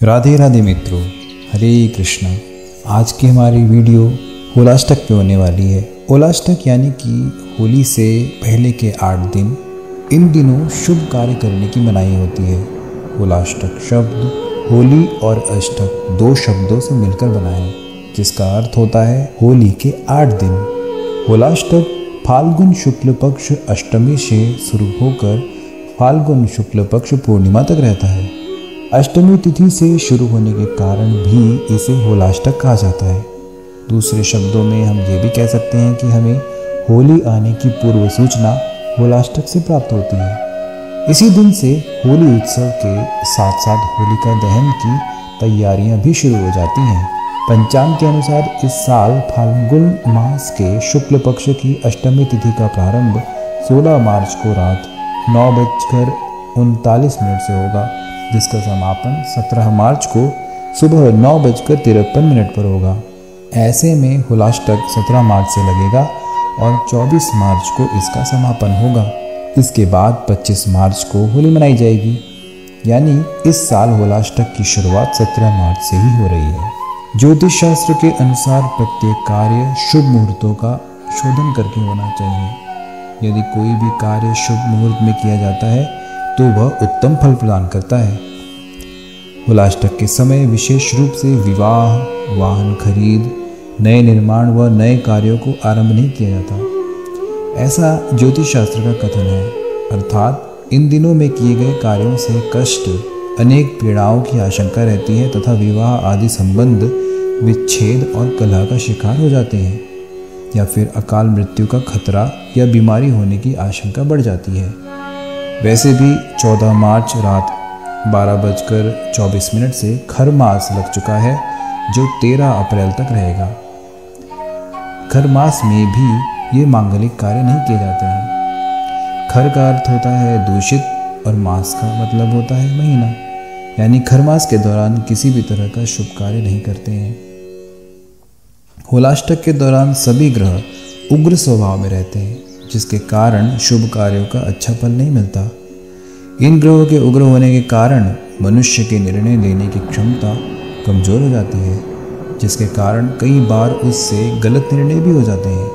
राधे राधे मित्रों, हरे कृष्णा। आज की हमारी वीडियो होलाष्टक पे होने वाली है। होलाष्टक यानी कि होली से पहले के 8 दिन। इन दिनों शुभ कार्य करने की मनाही होती है। होलाष्टक शब्द होली और अष्टक 2 शब्दों से मिलकर बना है, जिसका अर्थ होता है होली के 8 दिन। होलाष्टक फाल्गुन शुक्ल पक्ष अष्टमी से शुरू होकर फाल्गुन शुक्ल पक्ष पूर्णिमा तक रहता है। अष्टमी तिथि से शुरू होने के कारण भी इसे होलाष्टक कहा जाता है। दूसरे शब्दों में हम ये भी कह सकते हैं कि हमें होली आने की पूर्व सूचना होलाष्टक से प्राप्त होती है। इसी दिन से होली उत्सव के साथ साथ होलिका दहन की तैयारियां भी शुरू हो जाती हैं। पंचांग के अनुसार इस साल फाल्गुन मास के शुक्ल पक्ष की अष्टमी तिथि का प्रारंभ 16 मार्च को रात 9:39 से होगा, जिसका समापन 17 मार्च को सुबह 9:53 पर होगा। ऐसे में होलाष्टक 17 मार्च से लगेगा और 24 मार्च को इसका समापन होगा। इसके बाद 25 मार्च को होली मनाई जाएगी। यानी इस साल होलाष्टक की शुरुआत 17 मार्च से ही हो रही है। ज्योतिष शास्त्र के अनुसार प्रत्येक कार्य शुभ मुहूर्तों का शोधन करके होना चाहिए। यदि कोई भी कार्य शुभ मुहूर्त में किया जाता है तो वह उत्तम फल प्रदान करता है। होलाष्टक के समय विशेष रूप से विवाह, वाहन खरीद, नए निर्माण व नए कार्यों को आरंभ नहीं किया जाता, ऐसा ज्योतिष शास्त्र का कथन है। अर्थात इन दिनों में किए गए कार्यों से कष्ट, अनेक पीड़ाओं की आशंका रहती है तथा विवाह आदि संबंध विच्छेद और कलह का शिकार हो जाते हैं, या फिर अकाल मृत्यु का खतरा या बीमारी होने की आशंका बढ़ जाती है। वैसे भी 14 मार्च रात 12:24 से खर मास लग चुका है, जो 13 अप्रैल तक रहेगा। खर मास में भी ये मांगलिक कार्य नहीं किए जाते हैं। खर का अर्थ होता है दूषित और मास का मतलब होता है महीना, यानी खर मास के दौरान किसी भी तरह का शुभ कार्य नहीं करते हैं। होलाष्टक के दौरान सभी ग्रह उग्र स्वभाव में रहते हैं, जिसके कारण शुभ कार्यों का अच्छा फल नहीं मिलता। इन ग्रहों के उग्र होने के कारण मनुष्य के निर्णय लेने की क्षमता कमजोर हो जाती है, जिसके कारण कई बार उससे गलत निर्णय भी हो जाते हैं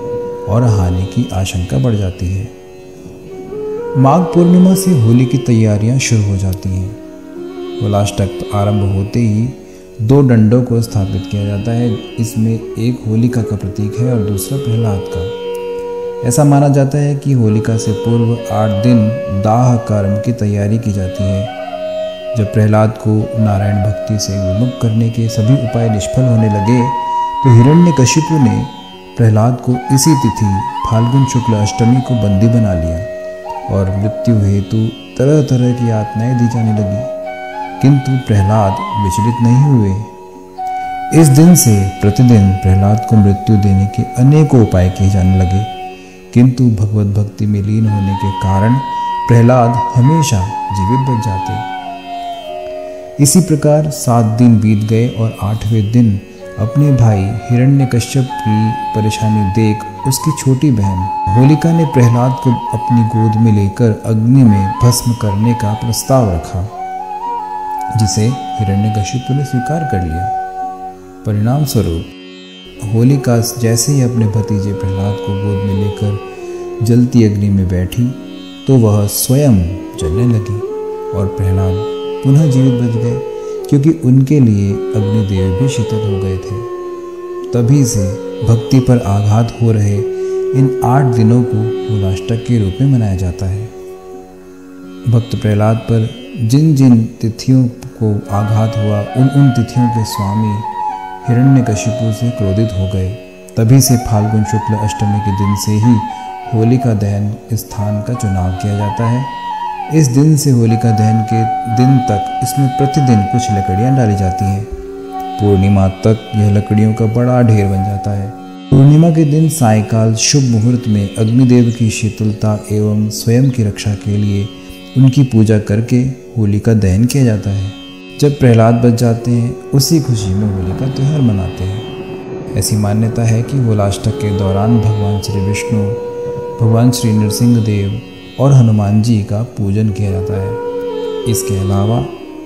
और हानि की आशंका बढ़ जाती है। माघ पूर्णिमा से होली की तैयारियां शुरू हो जाती हैं। होलाष्टक आरंभ होते ही 2 डंडों को स्थापित किया जाता है। इसमें एक होलिका का प्रतीक है और दूसरा प्रहलाद का। ऐसा माना जाता है कि होलिका से पूर्व 8 दिन दाह कर्म की तैयारी की जाती है। जब प्रहलाद को नारायण भक्ति से विमुख करने के सभी उपाय निष्फल होने लगे तो हिरण्यकशिपु ने प्रहलाद को इसी तिथि फाल्गुन शुक्ल अष्टमी को बंदी बना लिया और मृत्यु हेतु तरह तरह की यातनाएं दी जाने लगी, किंतु प्रहलाद विचलित नहीं हुए। इस दिन से प्रतिदिन प्रहलाद को मृत्यु देने के अनेकों उपाय किए जाने लगे, किंतु भगवत भक्ति में लीन होने के कारण प्रहलाद हमेशा जीवित बच जाते। इसी प्रकार 7 दिन बीत गए और 8वें दिन अपने भाई हिरण्यकश्यप की परेशानी देख उसकी छोटी बहन होलिका ने प्रहलाद को अपनी गोद में लेकर अग्नि में भस्म करने का प्रस्ताव रखा, जिसे हिरण्यकशिपु ने स्वीकार कर लिया। परिणाम स्वरूप होलिका जैसे ही अपने भतीजे प्रहलाद को गोद में लेकर जलती अग्नि में बैठी तो वह स्वयं जलने लगी और प्रहलाद पुनः जीवित बच गए, क्योंकि उनके लिए अग्निदेव भी शीतल हो गए थे। तभी से भक्ति पर आघात हो रहे इन 8 दिनों को होलाष्टक के रूप में मनाया जाता है। भक्त प्रहलाद पर जिन जिन तिथियों को आघात हुआ उन तिथियों के स्वामी हिरण्यकशिपु से क्रोधित हो गए। तभी से फाल्गुन शुक्ल अष्टमी के दिन से ही होलिका दहन स्थान का चुनाव किया जाता है। इस दिन से होलिका दहन के दिन तक इसमें प्रतिदिन कुछ लकड़ियां डाली जाती हैं। पूर्णिमा तक यह लकड़ियों का बड़ा ढेर बन जाता है। पूर्णिमा के दिन सायंकाल शुभ मुहूर्त में अग्निदेव की शीतलता एवं स्वयं की रक्षा के लिए उनकी पूजा करके होलिका दहन किया जाता है। जब प्रहलाद बच जाते हैं उसी खुशी में होली का त्यौहार मनाते हैं। ऐसी मान्यता है कि होलाष्टक के दौरान भगवान श्री विष्णु, भगवान श्री नरसिंह देव और हनुमान जी का पूजन किया जाता है। इसके अलावा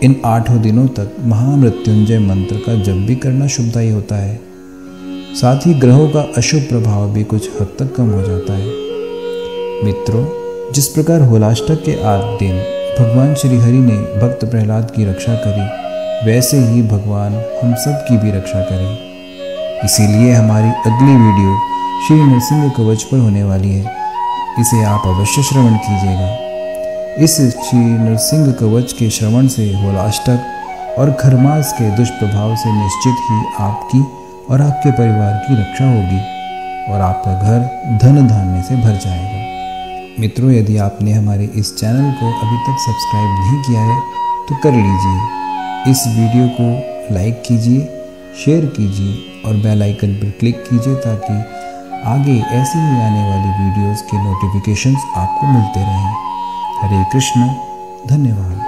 इन 8 दिनों तक महामृत्युंजय मंत्र का जप भी करना शुभदायी होता है। साथ ही ग्रहों का अशुभ प्रभाव भी कुछ हद तक कम हो जाता है। मित्रों, जिस प्रकार होलाष्टक के 8 दिन भगवान श्री हरि ने भक्त प्रहलाद की रक्षा करी, वैसे ही भगवान हम सब की भी रक्षा करें। इसीलिए हमारी अगली वीडियो श्री नरसिंह कवच पर होने वाली है। इसे आप अवश्य श्रवण कीजिएगा। इस श्री नरसिंह कवच के श्रवण से होलाष्टक और खरमास के दुष्प्रभाव से निश्चित ही आपकी और आपके परिवार की रक्षा होगी और आपका घर धन धान्य से भर जाएगा। मित्रों, यदि आपने हमारे इस चैनल को अभी तक सब्सक्राइब नहीं किया है तो कर लीजिए। इस वीडियो को लाइक कीजिए, शेयर कीजिए और बेल आइकन पर क्लिक कीजिए ताकि आगे ऐसी ही आने वाली वीडियोस के नोटिफिकेशंस आपको मिलते रहें। हरे कृष्ण। धन्यवाद।